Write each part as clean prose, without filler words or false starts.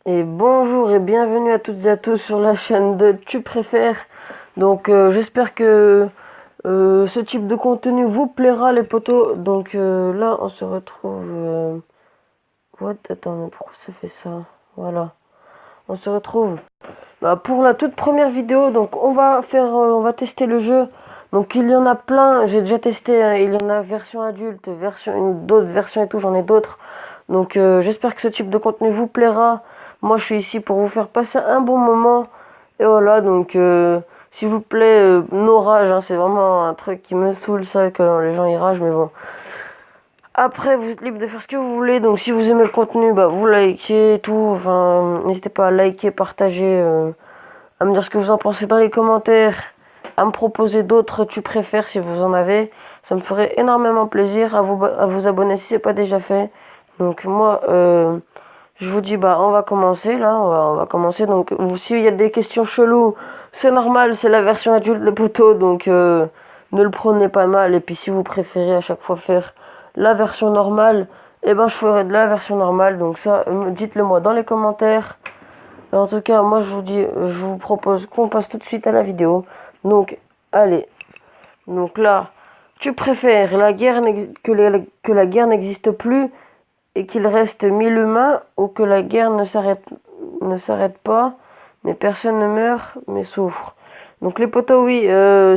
Et bonjour et bienvenue à toutes et à tous sur la chaîne de Tu préfères. Donc j'espère que ce type de contenu vous plaira les potos. Donc là on se retrouve... What? Attends, mais pourquoi ça fait ça? Voilà. On se retrouve pour la toute première vidéo. Donc on va tester le jeu. Donc il y en a plein, j'ai déjà testé, hein. Il y en a version adulte, d'autres versions et tout, j'en ai d'autres. Donc j'espère que ce type de contenu vous plaira. Moi je suis ici pour vous faire passer un bon moment. Et voilà, donc s'il vous plaît, no rage, hein, c'est vraiment un truc qui me saoule ça, que les gens y ragent, mais bon. Après, vous êtes libre de faire ce que vous voulez, donc si vous aimez le contenu, bah vous likez et tout. Enfin, n'hésitez pas à liker, partager, à me dire ce que vous en pensez dans les commentaires, à me proposer d'autres tu préfères si vous en avez. Ça me ferait énormément plaisir à vous abonner si c'est pas déjà fait. Donc moi, je vous dis on va commencer là, on va commencer. Donc s'il y a des questions cheloues, c'est normal, c'est la version adulte les potos, donc ne le prenez pas mal. Et puis si vous préférez à chaque fois faire la version normale, eh ben je ferai de la version normale. Donc ça, dites-le moi dans les commentaires. En tout cas, moi je vous propose qu'on passe tout de suite à la vidéo. Donc, allez. Donc là, tu préfères que la guerre n'existe plus et qu'il reste 1000 humains ou que la guerre ne s'arrête pas, mais personne ne meurt, mais souffre. Donc les potos, oui,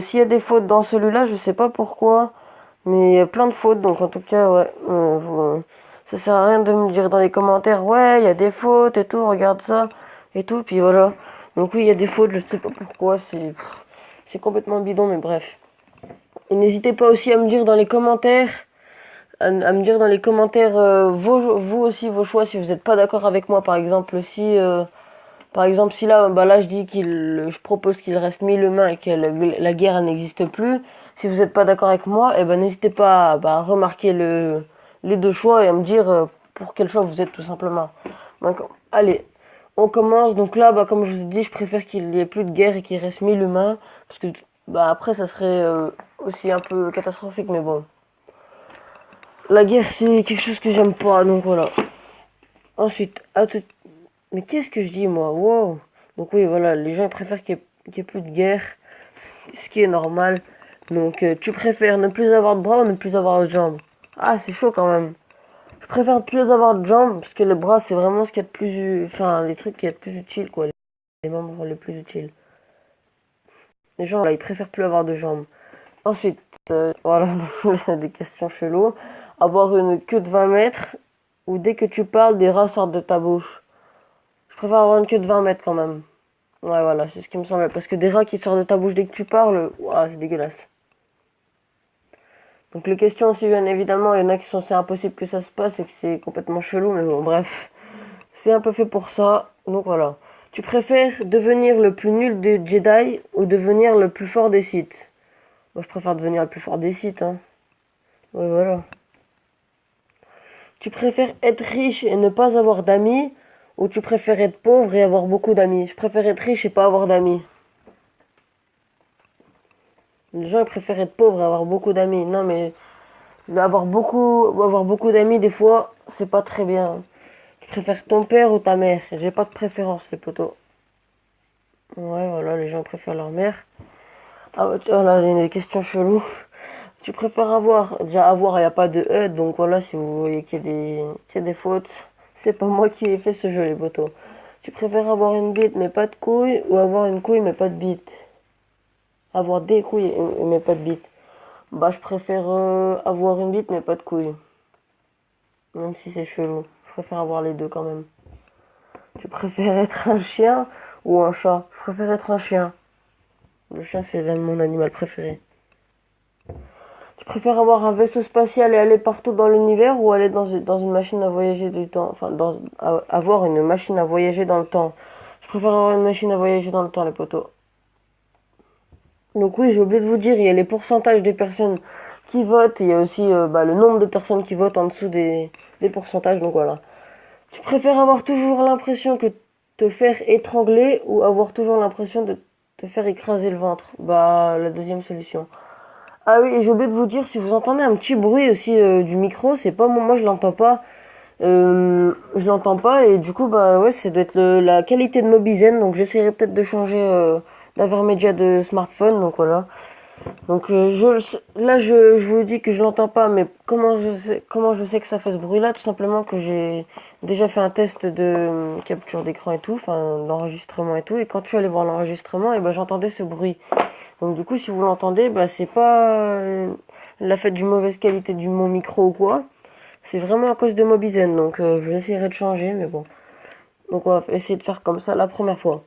s'il y a des fautes dans celui-là, je sais pas pourquoi, mais il y a plein de fautes. Donc en tout cas, ouais, ça sert à rien de me dire dans les commentaires, ouais, il y a des fautes et tout, regarde ça et tout, puis voilà. Donc oui, il y a des fautes, je sais pas pourquoi, c'est complètement bidon, mais bref. Et n'hésitez pas aussi à me dire dans les commentaires, à me dire dans les commentaires vous aussi vos choix si vous n'êtes pas d'accord avec moi. Par exemple si là là je propose qu'il reste 1000 humains et que la guerre n'existe plus. Si vous n'êtes pas d'accord avec moi, et ben n'hésitez pas à remarquer les deux choix et à me dire pour quel choix vous êtes tout simplement. Donc allez, on commence. Donc là comme je vous ai dit, je préfère qu'il n'y ait plus de guerre et qu'il reste 1000 humains parce que après ça serait aussi un peu catastrophique, mais bon. La guerre, c'est quelque chose que j'aime pas, donc voilà. Ensuite, mais qu'est-ce que je dis, moi? Wow. Donc oui, voilà, les gens préfèrent qu'il y ait plus de guerre, ce qui est normal. Donc, tu préfères ne plus avoir de bras ou ne plus avoir de jambes? Ah, c'est chaud quand même. Je préfère ne plus avoir de jambes, parce que les bras, c'est vraiment ce qu'il y a de plus... Enfin, les trucs qui est de plus utile, quoi. Les membres les plus utiles. Les gens, là, ils préfèrent plus avoir de jambes. Ensuite, voilà, des questions cheloues. Avoir une queue de 20 mètres ou dès que tu parles, des rats sortent de ta bouche. Je préfère avoir une queue de 20 mètres quand même. Ouais, voilà, c'est ce qui me semblait. Parce que des rats qui sortent de ta bouche dès que tu parles, ouah, c'est dégueulasse. Donc les questions aussi, bien évidemment, il y en a qui sont c'est impossible que ça se passe et que c'est complètement chelou, mais bon, bref. C'est un peu fait pour ça, donc voilà. Tu préfères devenir le plus nul des Jedi ou devenir le plus fort des Sith? Moi, je préfère devenir le plus fort des Sith, hein. Ouais, voilà. Tu préfères être riche et ne pas avoir d'amis ou tu préfères être pauvre et avoir beaucoup d'amis? Je préfère être riche et pas avoir d'amis. Les gens ils préfèrent être pauvre et avoir beaucoup d'amis. Non mais avoir beaucoup d'amis des fois c'est pas très bien. Tu préfères ton père ou ta mère? J'ai pas de préférence les potos. Ouais voilà, les gens préfèrent leur mère. Ah bah tu vois là, il y a des questions cheloues. Tu préfères avoir, il n'y a pas de E, donc voilà, si vous voyez qu'il y a des fautes, c'est pas moi qui ai fait ce jeu, les potos. Tu préfères avoir une bite mais pas de couilles ou avoir une couille mais pas de bite? Avoir des couilles mais pas de bite. Bah, je préfère avoir une bite mais pas de couilles. Même si c'est chelou. Je préfère avoir les deux quand même. Tu préfères être un chien ou un chat? Je préfère être un chien. Le chien, c'est mon animal préféré. Tu préfères avoir un vaisseau spatial et aller partout dans l'univers ou aller dans une machine à voyager du temps? Enfin, avoir une machine à voyager dans le temps. Je préfère avoir une machine à voyager dans le temps, les potos. Donc oui, j'ai oublié de vous dire, il y a les pourcentages des personnes qui votent. Il y a aussi le nombre de personnes qui votent en dessous des pourcentages. Donc voilà. Tu préfères avoir toujours l'impression que te faire étrangler ou avoir toujours l'impression de te faire écraser le ventre? Bah, la deuxième solution. Ah oui, et j'ai oublié de vous dire, si vous entendez un petit bruit aussi du micro, c'est pas moi, je l'entends pas. Je l'entends pas et du coup bah ouais ça doit être la qualité de Mobizen donc j'essaierai peut-être de changer d'intermédia de smartphone donc voilà. Donc je vous dis que je l'entends pas mais comment je sais que ça fait ce bruit là tout simplement que j'ai déjà fait un test de capture d'écran et tout enfin d'enregistrement et tout et quand je suis allé voir l'enregistrement et ben j'entendais ce bruit. Donc du coup si vous l'entendez bah c'est pas la fête d'une mauvaise qualité du mon micro ou quoi. C'est vraiment à cause de Mobizen, donc j'essaierai de changer, mais bon. Donc on va essayer de faire comme ça la première fois.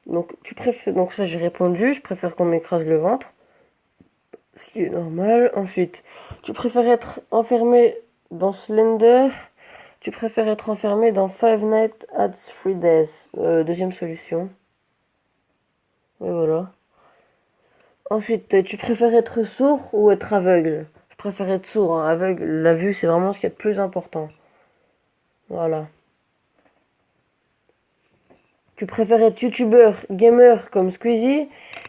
Donc tu préfères, donc ça j'ai répondu, je préfère qu'on m'écrase le ventre, ce qui est normal. Ensuite, tu préfères être enfermé dans Slender, tu préfères être enfermé dans Five Nights at Freddy's. Deuxième solution. Et voilà. Ensuite, tu préfères être sourd ou être aveugle? Je préfère être sourd, hein. Aveugle, la vue c'est vraiment ce qui est le plus important. Voilà. Tu préfères être youtubeur gamer comme Squeezie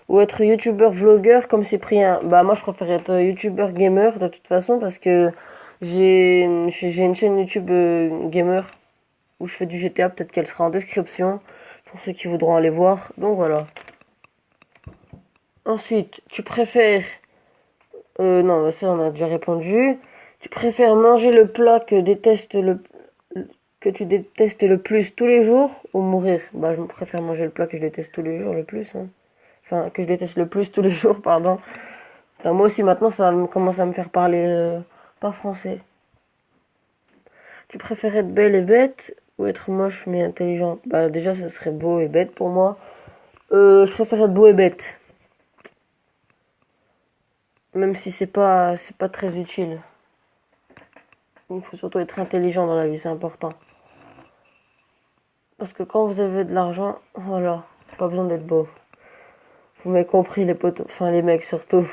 ou être youtubeur vlogueur comme Cyprien? Bah moi je préfère être youtubeur gamer de toute façon parce que j'ai une chaîne YouTube gamer où je fais du GTA, peut-être qu'elle sera en description pour ceux qui voudront aller voir. Donc voilà. Ensuite, tu préfères non, ça on a déjà répondu. Tu préfères manger le plat que tu détestes le plus tous les jours ou mourir? Bah, je préfère manger le plat que je déteste tous les jours le plus, hein. Enfin, que je déteste le plus tous les jours, pardon. Enfin, moi aussi, maintenant, commence à me faire parler pas français. Tu préfères être belle et bête ou être moche mais intelligente? Bah, déjà, ça serait beau et bête pour moi. Je préfère être beau et bête. Même si c'est pas très utile. Il faut surtout être intelligent dans la vie, c'est important. Parce que quand vous avez de l'argent, voilà, pas besoin d'être beau. Vous m'avez compris les potos, enfin les mecs surtout.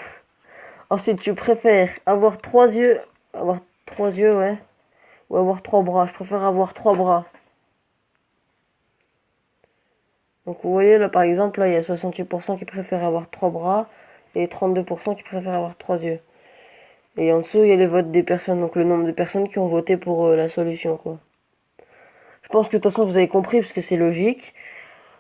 Ensuite, tu préfères avoir trois yeux, ouais, ou avoir trois bras. Je préfère avoir trois bras. Donc vous voyez là par exemple, là il y a 68% qui préfèrent avoir trois bras et 32% qui préfèrent avoir trois yeux. Et en dessous, il y a les votes des personnes, donc le nombre de personnes qui ont voté pour la solution, quoi. Je pense que de toute façon vous avez compris parce que c'est logique.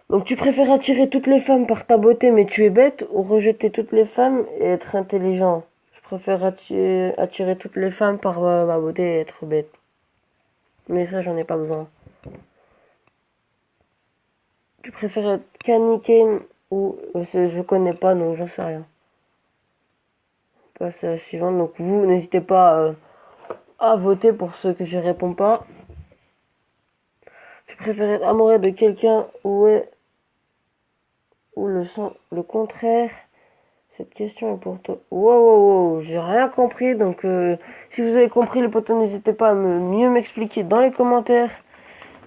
Donc tu préfères attirer toutes les femmes par ta beauté mais tu es bête ou rejeter toutes les femmes et être intelligent? Je préfère attirer toutes les femmes par ma beauté et être bête. Mais ça j'en ai pas besoin. Tu préfères être Kaniken ou je connais pas donc j'en sais rien. On passe à la suivante. Donc vous n'hésitez pas à voter pour ceux que je réponds pas. Tu préfères être amoureux de quelqu'un ou le contraire? Cette question est pour toi. Wow, wow, wow, j'ai rien compris. Donc, si vous avez compris les potos, n'hésitez pas à mieux m'expliquer dans les commentaires.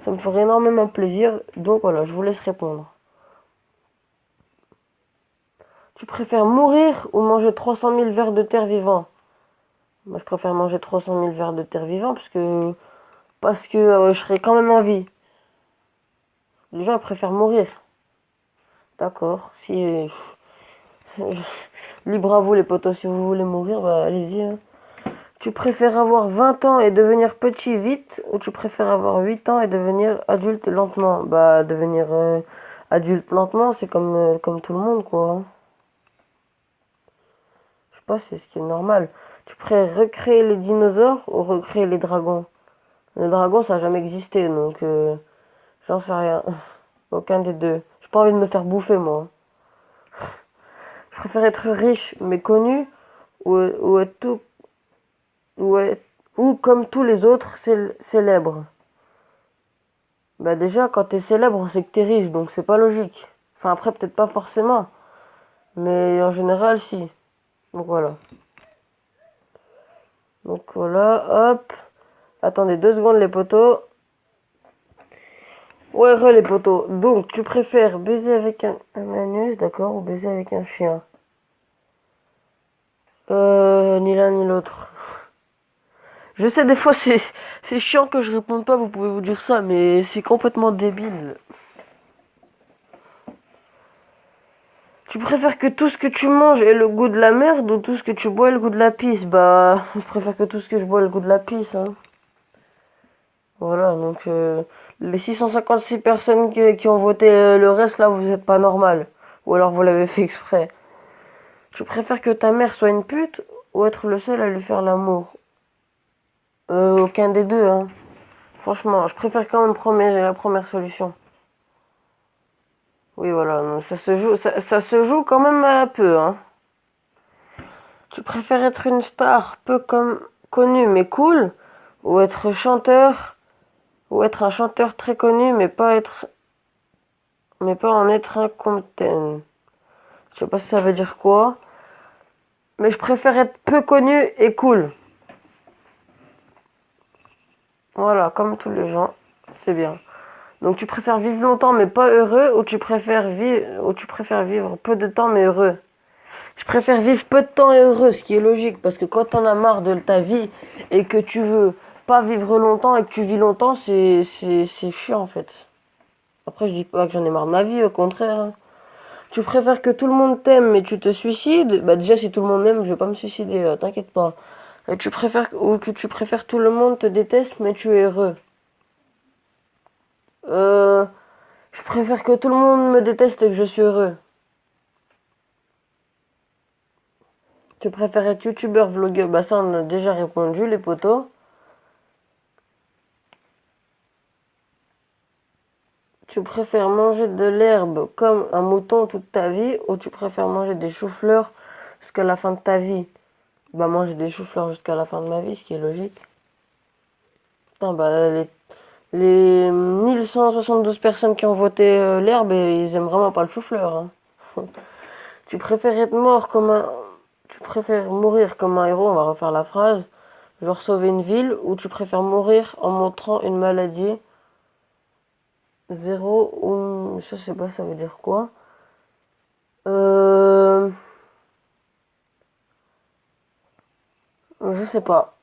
Ça me ferait énormément plaisir. Donc voilà, je vous laisse répondre. Tu préfères mourir ou manger 300 000 vers de terre vivant? Moi, je préfère manger 300 000 vers de terre vivant parce que je serai quand même en vie. Les gens ils préfèrent mourir. D'accord. Si libre à vous les potos, si vous voulez mourir, bah allez-y, hein. Tu préfères avoir 20 ans et devenir petit vite ou tu préfères avoir 8 ans et devenir adulte lentement? Bah, devenir adulte lentement, c'est comme tout le monde, quoi. Je sais pas, c'est ce qui est normal. Tu préfères recréer les dinosaures ou recréer les dragons? Les dragons, ça n'a jamais existé, donc j'en sais rien. Aucun des deux. J'ai pas envie de me faire bouffer, moi. Je préfère être riche mais connu ou être tout ou, être- ou comme tous les autres célèbres. Bah déjà, quand t'es célèbre, c'est que t'es riche, donc c'est pas logique. Enfin après, peut-être pas forcément, mais en général, si. Donc voilà. Donc voilà, hop. Attendez 2 secondes les potos. Ouais, les potos. Donc, tu préfères baiser avec un anus, d'accord, ou baiser avec un chien? Ni l'un ni l'autre. Je sais, des fois, c'est chiant que je réponde pas, vous pouvez vous dire ça, mais c'est complètement débile. Tu préfères que tout ce que tu manges ait le goût de la merde ou tout ce que tu bois ait le goût de la pisse? Bah, je préfère que tout ce que je bois ait le goût de la pisse, hein. Voilà, donc les 656 personnes qui ont voté le reste, là, vous êtes pas normal. Ou alors vous l'avez fait exprès. Tu préfères que ta mère soit une pute ou être le seul à lui faire l'amour? Aucun des deux, hein. Franchement, je préfère quand même la première solution. Oui, voilà, non, ça se joue quand même un peu, hein. Tu préfères être une star peu comme connue mais cool, ou être chanteur, ou être un chanteur très connu mais pas en être un content. Je sais pas si ça veut dire quoi, mais je préfère être peu connu et cool. Voilà, comme tous les gens, c'est bien. Donc tu préfères vivre longtemps mais pas heureux, ou tu préfères vivre peu de temps mais heureux? Je préfère vivre peu de temps et heureux, ce qui est logique, parce que quand t'en as marre de ta vie et que tu veux pas vivre longtemps et que tu vis longtemps, c'est chiant en fait. Après, je dis pas que j'en ai marre de ma vie, au contraire, hein. Tu préfères que tout le monde t'aime mais tu te suicides? Bah déjà, si tout le monde m'aime, je vais pas me suicider, t'inquiète pas. Et tu préfères tout le monde te déteste mais tu es heureux? Euh, je préfère que tout le monde me déteste et que je suis heureux. Tu préfères être youtubeur, vlogueur? Bah ça, on a déjà répondu, les potos. Tu préfères manger de l'herbe comme un mouton toute ta vie ou tu préfères manger des choux-fleurs jusqu'à la fin de ta vie? Bah manger des choux-fleurs jusqu'à la fin de ma vie, ce qui est logique. Putain, bah les 1172 personnes qui ont voté l'herbe, ils aiment vraiment pas le chou-fleur, hein. Tu préfères être mort comme un... Tu préfères mourir comme un héros, on va refaire la phrase, genre sauver une ville, ou tu préfères mourir en montrant une maladie zéro ou... Je sais pas, ça veut dire quoi. Euh... Je sais pas.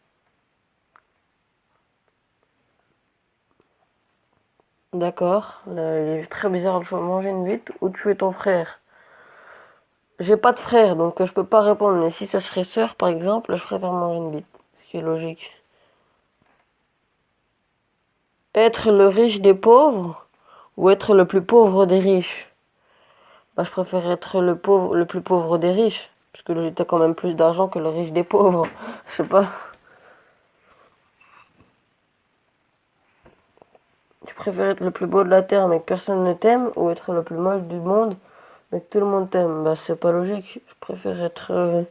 D'accord. Il est très bizarre de manger une bite ou tuer ton frère. J'ai pas de frère, donc je peux pas répondre. Mais si ça serait sœur, par exemple, je préfère manger une bite. Ce qui est logique. Être le riche des pauvres ou être le plus pauvre des riches? Bah, je préfère être le plus pauvre des riches. Parce que t'as quand même plus d'argent que le riche des pauvres. Je sais pas. Tu préfères être le plus beau de la terre mais que personne ne t'aime ou être le plus moche du monde mais que tout le monde t'aime? Bah, c'est pas logique. Je préfère être.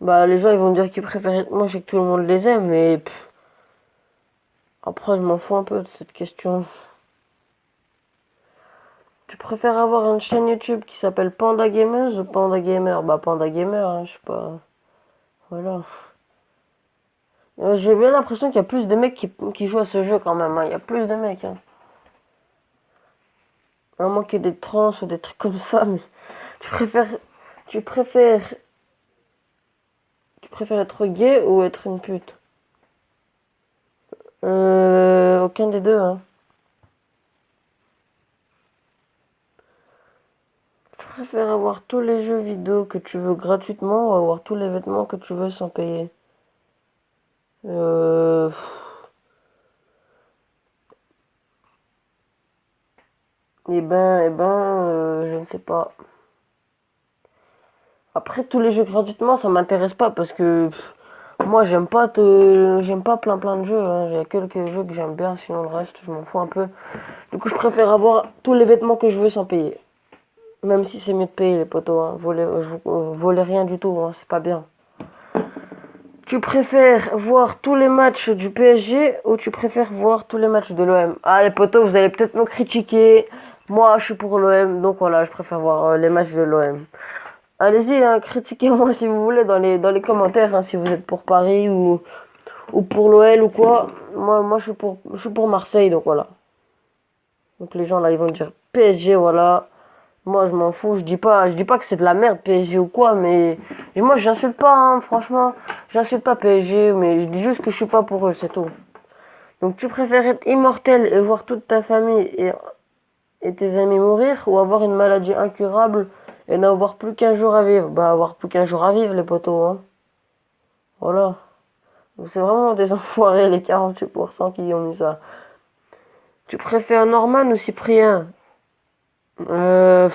Bah, les gens ils vont dire qu'ils préfèrent être moche et que tout le monde les aime, mais après, je m'en fous un peu de cette question. Tu préfères avoir une chaîne YouTube qui s'appelle Panda Gameuse ou Panda Gamer? Bah, Panda Gamer, hein, je sais pas. Voilà. J'ai bien l'impression qu'il y a plus de mecs qui jouent à ce jeu quand même, hein. Il y a plus de mecs, hein. À moins qu'il y ait des trans ou des trucs comme ça, mais tu préfères. Tu préfères. Tu préfères être gay ou être une pute? Aucun des deux, hein. Tu préfères avoir tous les jeux vidéo que tu veux gratuitement ou avoir tous les vêtements que tu veux sans payer? Euh... je ne sais pas. Après, tous les jeux gratuitement, ça m'intéresse pas parce que moi, j'aime pas plein de jeux, hein. J'ai quelques jeux que j'aime bien, sinon le reste, je m'en fous un peu. Du coup, je préfère avoir tous les vêtements que je veux sans payer. Même si c'est mieux de payer, les potos, hein. Voler rien du tout, hein, c'est pas bien. Tu préfères voir tous les matchs du PSG ou tu préfères voir tous les matchs de l'OM? Ah, les potos, vous allez peut-être me critiquer. Moi, je suis pour l'OM, donc voilà, je préfère voir les matchs de l'OM. Allez-y, hein, critiquez-moi si vous voulez dans les commentaires, hein, si vous êtes pour Paris ou pour l'OL ou quoi. Moi je suis pour Marseille, donc voilà. Donc les gens là, ils vont dire PSG, voilà. Moi, je m'en fous. Je dis pas que c'est de la merde PSG ou quoi, mais et moi, j'insulte pas, hein, franchement. J'insulte pas PSG, mais je dis juste que je suis pas pour eux, c'est tout. Donc, tu préfères être immortel et voir toute ta famille et tes amis mourir, ou avoir une maladie incurable et n'avoir plus qu'un jour à vivre? Bah, avoir plus qu'un jour à vivre, les potos, hein. Voilà. C'est vraiment des enfoirés, les 48% qui ont mis ça. Tu préfères Norman ou Cyprien? euh,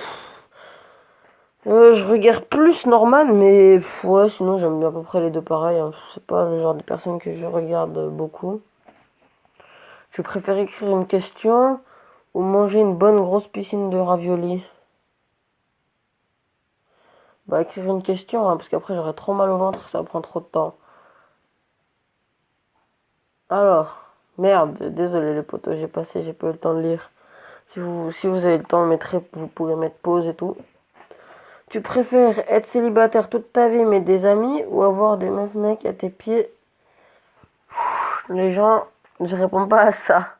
je regarde plus Norman, mais ouais, sinon j'aime bien à peu près les deux pareils, hein. C'est pas le genre de personne que je regarde beaucoup. Tu préfères écrire une question ou manger une bonne grosse piscine de raviolis? Bah, écrire une question, hein, parce qu'après j'aurais trop mal au ventre, ça prend trop de temps. Alors, merde, désolé les potos, j'ai pas eu le temps de lire. Si vous avez le temps, vous pouvez mettre pause et tout. Tu préfères être célibataire toute ta vie mais des amis ou avoir des meufs mecs à tes pieds? Les gens, je réponds pas à ça.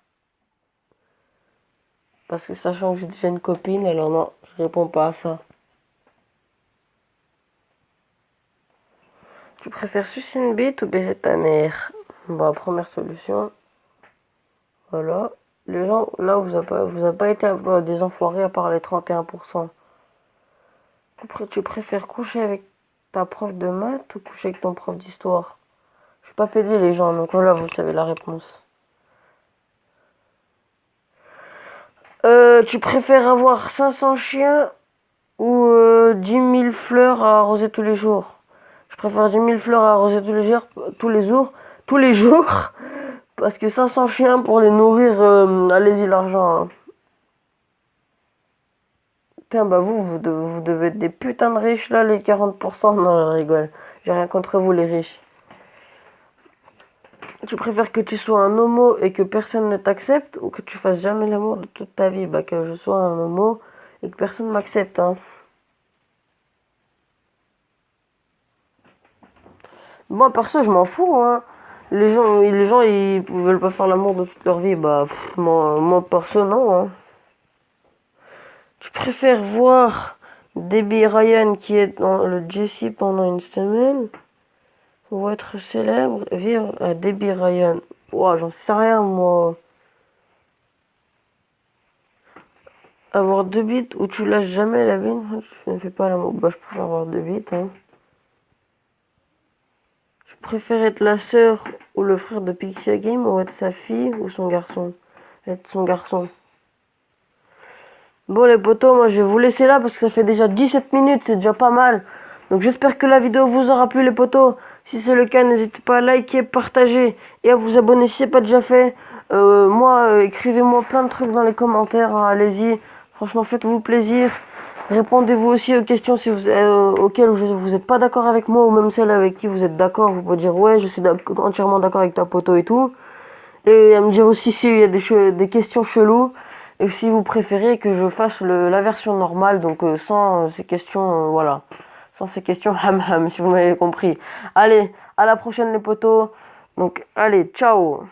Parce que sachant que j'ai déjà une copine, alors non, je réponds pas à ça. Tu préfères sucer une bite ou baiser ta mère? Bon, première solution, voilà. Les gens, là, vous avez pas été des enfoirés à part les 31%. Après, tu préfères coucher avec ta prof de maths ou coucher avec ton prof d'histoire? Je suis pas pédé les gens, donc voilà, vous savez la réponse. Tu préfères avoir 500 chiens ou 10 000 fleurs à arroser tous les jours? Je préfère 10 000 fleurs à arroser tous les jours, parce que 500 chiens pour les nourrir, allez-y l'argent, hein. Putain, bah vous devez être des putains de riches là, les 40%. Non, je rigole. J'ai rien contre vous, les riches. Tu préfères que tu sois un homo et que personne ne t'accepte ou que tu fasses jamais l'amour de toute ta vie? Bah, que je sois un homo et que personne m'accepte, hein. Moi, perso, je m'en fous, hein. Les gens, ils veulent pas faire l'amour de toute leur vie. Bah, moi, perso, non, hein. Tu préfères voir Debbie Ryan qui est dans le Jessie pendant une semaine ou être célèbre, vivre à Debbie Ryan? Ouah, j'en sais rien, moi. Avoir deux bites ou tu lâches jamais la bine? Je ne fais pas l'amour. Bah, je préfère avoir deux bites, hein. Je préfère être la sœur ou le frère de Pixie Game ou être sa fille ou son garçon? Être son garçon. Bon les potos, moi je vais vous laisser là parce que ça fait déjà 17 minutes, c'est déjà pas mal. Donc j'espère que la vidéo vous aura plu les potos. Si c'est le cas, n'hésitez pas à liker, partager et à vous abonner si c'est pas déjà fait. Écrivez-moi plein de trucs dans les commentaires, hein, allez-y. Franchement, faites-vous plaisir. Répondez-vous aussi aux questions auxquelles vous n'êtes pas d'accord avec moi ou même celles avec qui vous êtes d'accord. Vous pouvez dire ouais, je suis entièrement d'accord avec ta poteau et tout. Et à me dire aussi s'il y a des questions cheloues. Et si vous préférez que je fasse la version normale, donc sans ces questions, voilà. Sans ces questions ham ham, si vous m'avez compris. Allez, à la prochaine les potos. Donc allez, ciao.